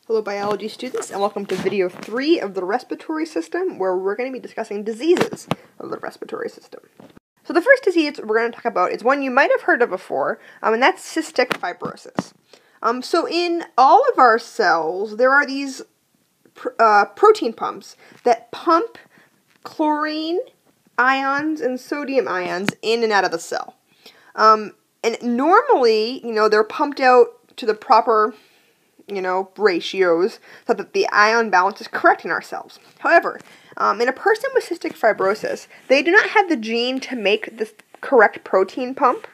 Hello biology students, and welcome to video 3 of the respiratory system, where we're going to be discussing diseases of the respiratory system. So the first disease we're going to talk about is one you might have heard of before, and that's cystic fibrosis. So in all of our cells, there are these protein pumps that pump chlorine ions and sodium ions in and out of the cell. And normally, they're pumped out to the proper ratios so that the ion balance is correct in our cells. However, in a person with cystic fibrosis, they do not have the gene to make this correct protein pump.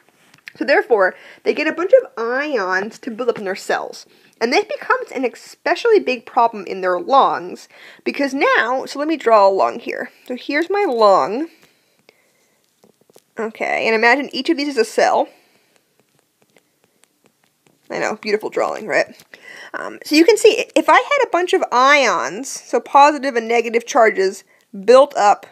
So therefore, they get a bunch of ions to build up in their cells. And this becomes an especially big problem in their lungs because now, so let me draw a lung here. So here's my lung. Okay, and imagine each of these is a cell. I know, beautiful drawing, right? So you can see, if I had a bunch of ions, so positive and negative charges, built up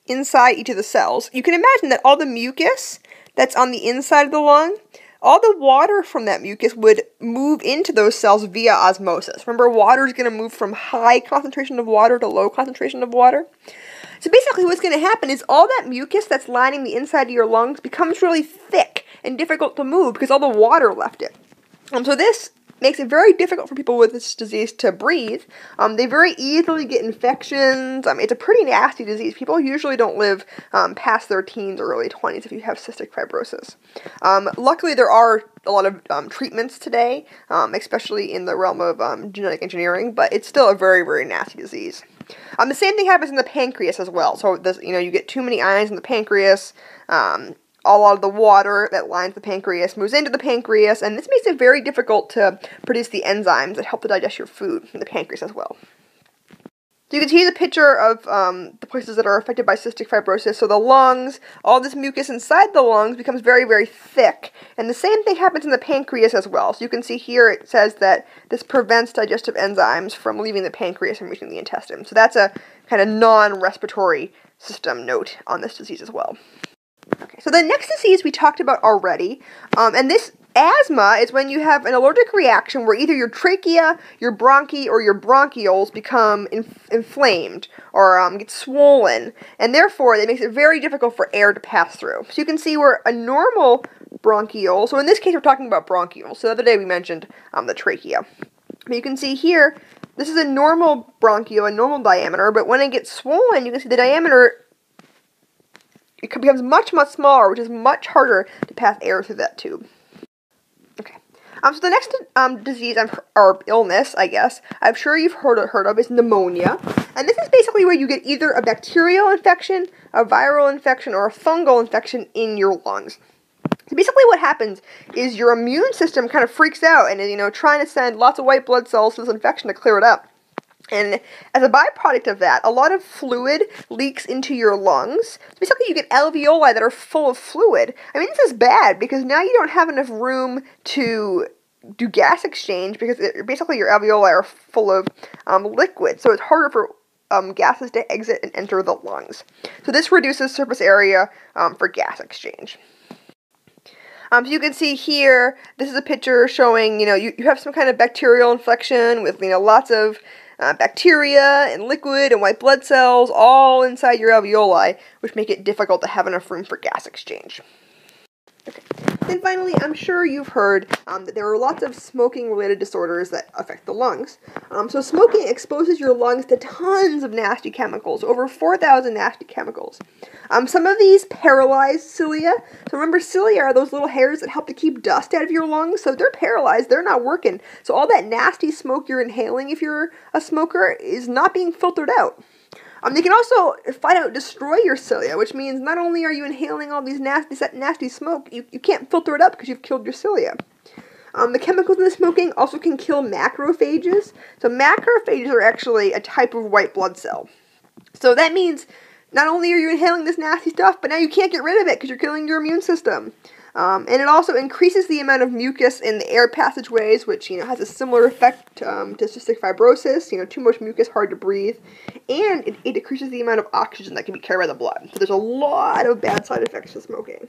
inside each of the cells, you can imagine that all the mucus that's on the inside of the lung, all the water from that mucus would move into those cells via osmosis. Remember, water is going to move from high concentration of water to low concentration of water. So basically what's going to happen is all that mucus that's lining the inside of your lungs becomes really thick and difficult to move because all the water left it. So this makes it very difficult for people with this disease to breathe. They very easily get infections. It's a pretty nasty disease. People usually don't live past their teens or early 20s if you have cystic fibrosis. Luckily, there are a lot of treatments today, especially in the realm of genetic engineering, but it's still a very, very nasty disease. The same thing happens in the pancreas as well. So this, you get too many ions in the pancreas. A lot of the water that lines the pancreas moves into the pancreas, and this makes it very difficult to produce the enzymes that help to digest your food in the pancreas as well. So you can see the picture of the places that are affected by cystic fibrosis. So the lungs, all this mucus inside the lungs becomes very, very thick, and the same thing happens in the pancreas as well. So you can see here it says that this prevents digestive enzymes from leaving the pancreas and reaching the intestine. So that's a kind of non-respiratory system note on this disease as well. Okay, so the next disease we talked about already, and this asthma is when you have an allergic reaction where either your trachea, your bronchi, or your bronchioles become inflamed or get swollen, and therefore it makes it very difficult for air to pass through. So you can see where a normal bronchiole, so in this case we're talking about bronchioles, so the other day we mentioned the trachea. But you can see here, this is a normal bronchiole, a normal diameter, but when it gets swollen, you can see the diameter it becomes much, much smaller, which is much harder to pass air through that tube. Okay. So the next disease, or illness, I guess, I'm sure you've heard of is pneumonia. And this is basically where you get either a bacterial infection, a viral infection, or a fungal infection in your lungs. So basically what happens is your immune system kind of freaks out and is, trying to send lots of white blood cells to this infection to clear it up. And as a byproduct of that, a lot of fluid leaks into your lungs. So basically, you get alveoli that are full of fluid. This is bad because now you don't have enough room to do gas exchange because basically your alveoli are full of liquid. So it's harder for gases to exit and enter the lungs. So this reduces surface area for gas exchange. So you can see here, this is a picture showing, you have some kind of bacterial infection with, lots of bacteria and liquid and white blood cells all inside your alveoli, which make it difficult to have enough room for gas exchange. Okay. Then finally, I'm sure you've heard that there are lots of smoking-related disorders that affect the lungs. So smoking exposes your lungs to tons of nasty chemicals, over 4,000 nasty chemicals. Some of these paralyze cilia. So remember, cilia are those little hairs that help to keep dust out of your lungs. So if they're paralyzed, they're not working. So all that nasty smoke you're inhaling if you're a smoker is not being filtered out. They can also flat out destroy your cilia, which means not only are you inhaling all these nasty smoke, you can't filter it up because you've killed your cilia. The chemicals in the smoking also can kill macrophages. So macrophages are actually a type of white blood cell. So that means not only are you inhaling this nasty stuff, but now you can't get rid of it because you're killing your immune system. And it also increases the amount of mucus in the air passageways, which, has a similar effect to cystic fibrosis. Too much mucus, hard to breathe. And it decreases the amount of oxygen that can be carried by the blood. So there's a lot of bad side effects to smoking.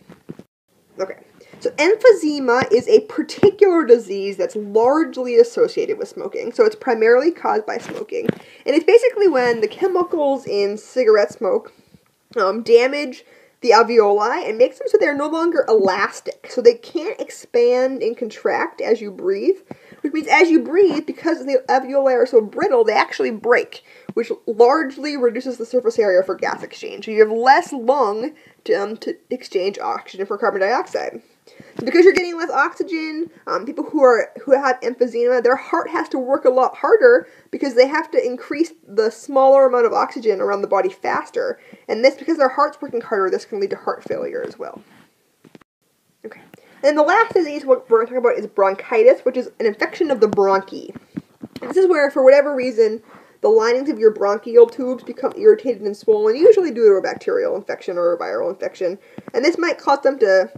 Okay. So emphysema is a particular disease that's largely associated with smoking. So it's primarily caused by smoking. And it's basically when the chemicals in cigarette smoke damage the alveoli and makes them so they're no longer elastic. So they can't expand and contract as you breathe, which means as you breathe, because the alveoli are so brittle, they actually break, which largely reduces the surface area for gas exchange. So you have less lung to exchange oxygen for carbon dioxide. So because you're getting less oxygen, people who have emphysema, their heart has to work a lot harder because they have to increase the smaller amount of oxygen around the body faster. And this, because their heart's working harder, this can lead to heart failure as well. Okay. And the last disease what we're going to talk about is bronchitis, which is an infection of the bronchi. This is where, for whatever reason, the linings of your bronchial tubes become irritated and swollen, usually due to a bacterial infection or a viral infection. And this might cause them to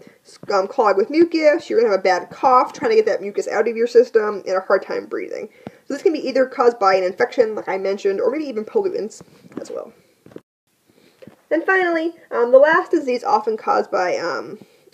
clog with mucus. You're going to have a bad cough trying to get that mucus out of your system and a hard time breathing. So this can be either caused by an infection, like I mentioned, or maybe even pollutants as well. Then finally, the last disease often caused by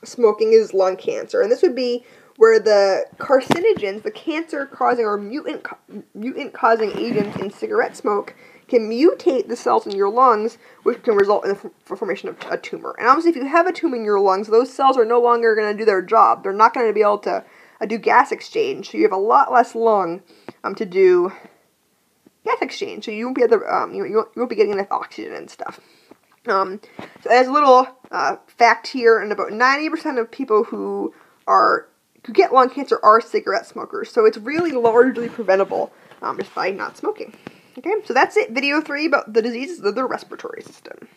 smoking is lung cancer. And this would be where the carcinogens, the cancer-causing or mutant-causing agents in cigarette smoke can mutate the cells in your lungs, which can result in the formation of a tumor. And obviously, if you have a tumor in your lungs, those cells are no longer going to do their job. They're not going to be able to do gas exchange, so you have a lot less lung to do gas exchange. So you won't be able to, you won't be getting enough oxygen and stuff. So as a little fact here, and about 90% of people who get lung cancer are cigarette smokers. So it's really largely preventable just by not smoking. Okay, so that's it. Video 3 about the diseases of the respiratory system.